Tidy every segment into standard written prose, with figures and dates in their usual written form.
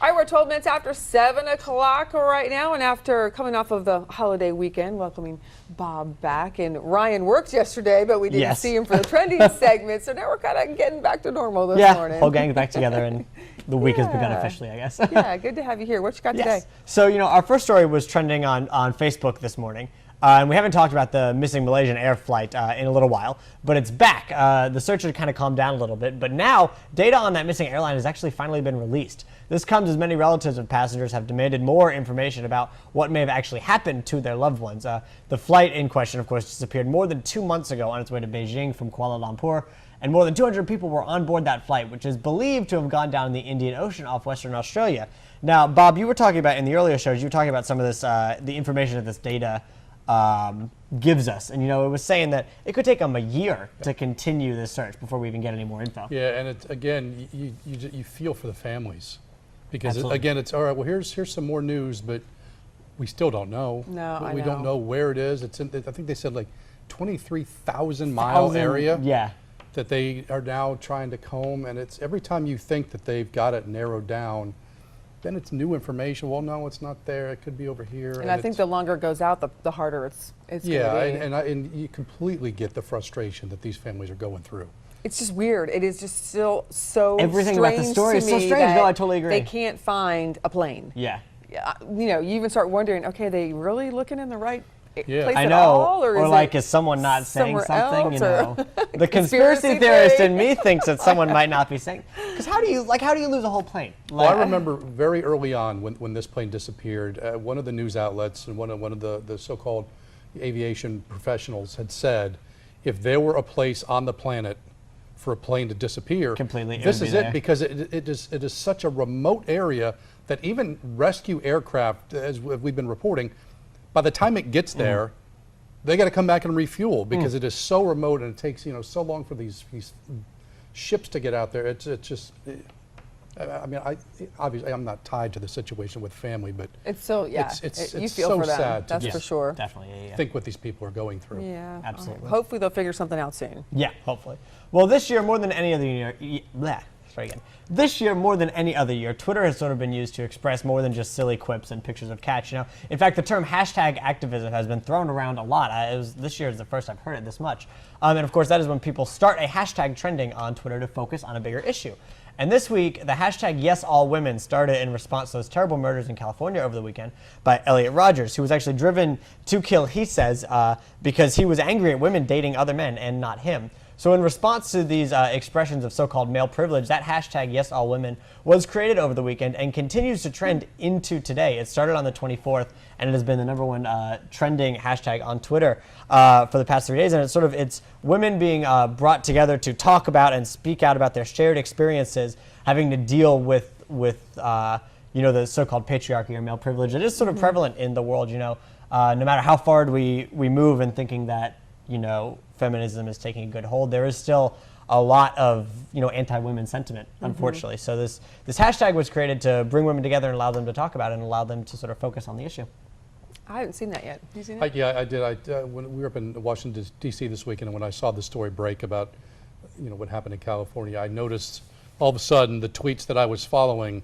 All right, we're 12 minutes after 7 o'clock right now, and after coming off of the holiday weekend, welcoming Bob back. And Ryan worked yesterday, but we didn't see him for the trending segment, so now we're kind of getting back to normal this morning. Yeah, whole gang's back together, and the week has begun officially, I guess. Yeah, good to have you here. What you got today? So, our first story was trending on Facebook this morning. And we haven't talked about the missing Malaysian air flight in a little while, but it's back. The search had kind of calmed down a little bit, but now data on that missing airline has actually finally been released. This comes as many relatives of passengers have demanded more information about what may have actually happened to their loved ones. The flight in question, of course, disappeared more than 2 months ago on its way to Beijing from Kuala Lumpur, and more than 200 people were on board that flight, which is believed to have gone down in the Indian Ocean off Western Australia. Now, Bob, you were talking about in the earlier shows, you were talking about some of this, the information that this data gives us, and it was saying that it could take them a year to continue this search before we even get any more info. Yeah, and it's, again, you feel for the families, because Absolutely. it's all right. Well, here's some more news, but we still don't know. No, we don't know where it is. It's in, I think they said like 23,000 mile area. Yeah. That they are now trying to comb, and it's every time you think that they've got it narrowed down, then it's new information. Well, no, it's not there. It could be over here. And I think the longer it goes out, the harder it's going to be. And you completely get the frustration that these families are going through. It's just weird. It is just still so Everything about the story is so strange. No, I totally agree. They can't find a plane. Yeah. You even start wondering, okay, are they really looking in the right place I at know. all? Or like, is someone not saying something? Else, the conspiracy theorist in me thinks that someone might not be saying. Because how do you lose a whole plane? Well, I remember very early on when this plane disappeared, one of the news outlets and one of the so-called aviation professionals had said, if there were a place on the planet for a plane to disappear, this is it, because it is such a remote area that even rescue aircraft, as we've been reporting, by the time it gets there, they got to come back and refuel, because it is so remote and it takes so long for these ships to get out there. It's just, I mean, obviously I'm not tied to the situation with family, but it's so you feel so for them. sad. That's for sure. Definitely, think what these people are going through. Yeah, absolutely. Hopefully they'll figure something out soon. Yeah, hopefully. Well, this year more than any other year, This year, more than any other year, Twitter has sort of been used to express more than just silly quips and pictures of cats. In fact, the term hashtag activism has been thrown around a lot. This year is the first I've heard it this much. And of course, that is when people start a hashtag trending on Twitter to focus on a bigger issue. And this week, the hashtag #YesAllWomen started in response to those terrible murders in California over the weekend by Elliot Rogers, who was actually driven to kill, he says, because he was angry at women dating other men and not him. So in response to these expressions of so-called male privilege, that hashtag #YesAllWomen was created over the weekend and continues to trend into today. It started on the 24th, and it has been the #1 trending hashtag on Twitter for the past 3 days. And it's women being brought together to talk about and speak out about their shared experiences, having to deal with the so-called patriarchy or male privilege. It is sort of prevalent in the world. No matter how far we move in thinking that feminism is taking a good hold, there is still a lot of anti-women sentiment, unfortunately. So this hashtag was created to bring women together and allow them to talk about it and allow them to sort of focus on the issue. I haven't seen that yet. Have you seen it? Yeah, I did. When we were up in Washington D.C. this weekend, and when I saw the story break about what happened in California, I noticed all of a sudden the tweets that I was following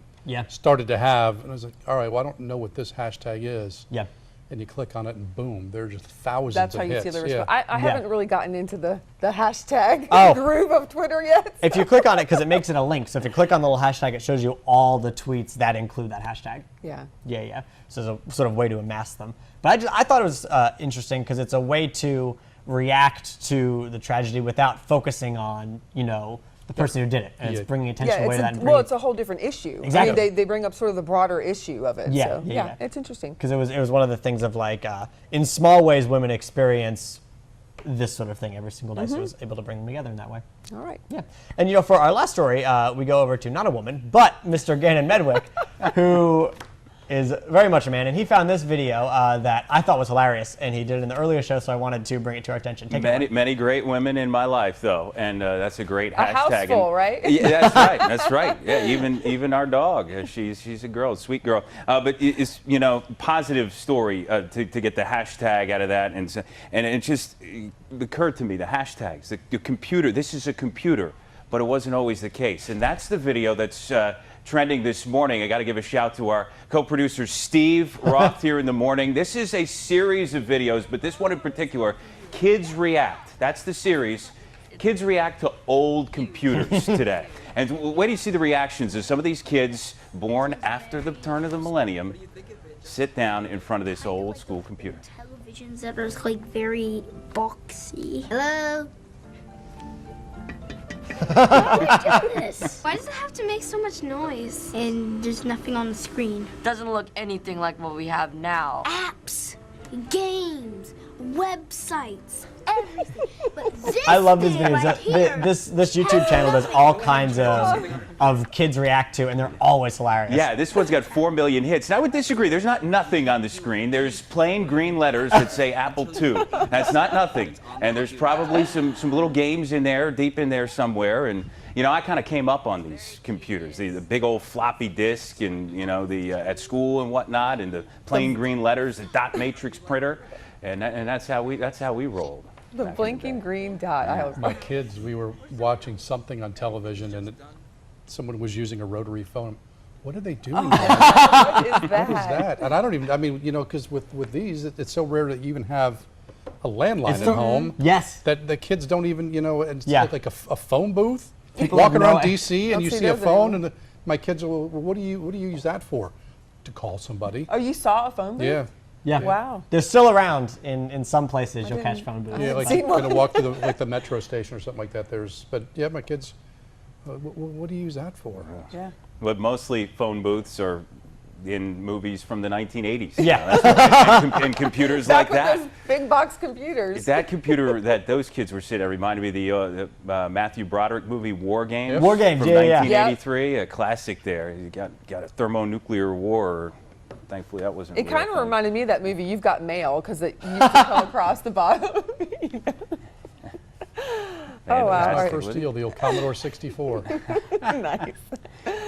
started to have, and I was like, all right, well, I don't know what this hashtag is. Yeah. And you click on it, and boom, there are just thousands That's of hits. how you see the response. I haven't really gotten into the hashtag groove of Twitter yet. If you click on it, because it makes it a link, so if you click on the little hashtag, it shows you all the tweets that include that hashtag. Yeah. Yeah. So it's a sort of way to amass them. But I thought it was interesting because it's a way to react to the tragedy without focusing on, the person who did it, and it's bringing attention away to that. Well, it's a whole different issue. Exactly. I mean, they bring up sort of the broader issue of it. Yeah, so, yeah. It's interesting. Because it was one of the things of in small ways, women experience this sort of thing every single day. So it was able to bring them together in that way. All right. Yeah. And for our last story, we go over to not a woman, but Mr. Gannon Medwick, who is very much a man, and he found this video that I thought was hilarious, and he did it in the earlier show, so I wanted to bring it to our attention. Many great women in my life, though, and that's a great hashtag. A house full, right? Yeah, that's right. That's right. Yeah, even our dog, she's a girl, a sweet girl. But it's positive story to get the hashtag out of that, and it just occurred to me, the hashtags, the computer. This is a computer, but it wasn't always the case, and that's the video that's trending this morning. I got to give a shout to our co-producer Steve Roth here in the morning. This is a series of videos, but this one in particular, Kids React. That's the series. Kids react to old computers today. And where do you see the reactions of some of these kids born after the turn of the millennium sit down in front of this old school computer? Televisions that are like very boxy. Hello? Why are you doing this? Why does it have to make so much noise? And there's nothing on the screen. Doesn't look anything like what we have now. Apps, games, websites, everything. But this I love these thing videos. right here, This YouTube channel does all kinds of kids react to, and they're always hilarious. Yeah, this one's got 4 million hits. And I would disagree. There's not nothing on the screen. There's plain green letters that say Apple II. That's not nothing. And there's probably some little games in there, deep in there somewhere. And you know, I kind of came up on these computers, the big old floppy disk, and you know, the at school and whatnot, and the plain green letters, the dot matrix printer, and that's how we rolled. The blinking green dot. My kids, we were watching something on television, and someone was using a rotary phone. What are they doing? What is that? What is that? And I don't even, I mean, you know, because with these, it's so rare that you even have a landline at home. Yes. That the kids don't even, you know, and it's Yeah. like a phone booth. People Walking have no around idea. DC and you see a phone, and my kids are, well, what do you use that for? To call somebody. Oh, you saw a phone booth? Yeah. Yeah. Wow. They're still around in some places. You'll catch phone booths. Yeah, like seen you're one. gonna walk to the metro station or something like that. But yeah, my kids, what do you use that for? Yeah. But mostly phone booths are in movies from the 1980s. Yeah. And computers Back like that. with those big box computers. That computer that those kids were sitting at reminded me of the Matthew Broderick movie War Games. Yep. War Games, from yeah. 1983, a classic there. You got a thermonuclear war. Thankfully, that wasn't. It a real kind of thing. reminded me of that movie, You've Got Mail, because it used to come across the bottom. Oh, wow. Fantastic, All right. First wasn't it? deal, the old Commodore 64. Nice.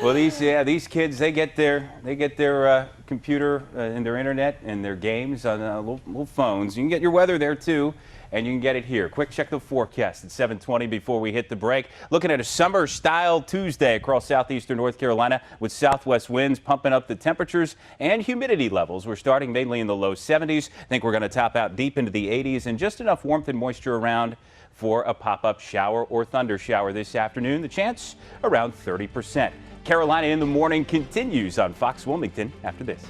Well, these kids, they get their computer and their internet and their games on little phones. You can get your weather there too, and you can get it here. Quick check the forecast at 7:20 before we hit the break. Looking at a summer-style Tuesday across southeastern North Carolina with southwest winds pumping up the temperatures and humidity levels. We're starting mainly in the low 70s. I think we're going to top out deep into the 80s, and just enough warmth and moisture around for a pop-up shower or thunder shower this afternoon. The chance around 30%. Carolina in the morning continues on Fox Wilmington after this.